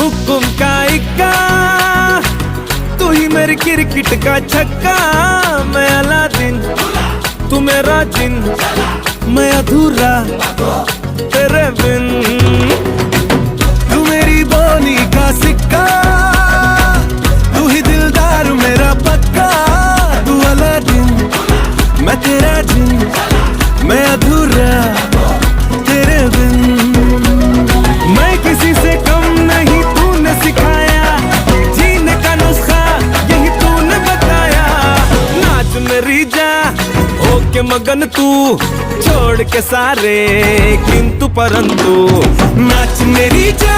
हुक्म का इक्का, तू ही मेरी क्रिकेट का छक्का। मैं अलादीन तू मेरा जिन, मैं अधूरा तेरे बिन। तू मेरी बोली का सिक्का, तू ही दिलदार मेरा पक्का। तू अलादीन मैं तेरा जिन, मैं अधूरा तेरे बिन। मैं किसी से कम नहीं, तूने सिखाया जीने का नुस्खा, यही तूने बताया। नाच मेरी जा होके मगन तू, छोड़ के सारे किंतु परंतु। नाच मेरी जा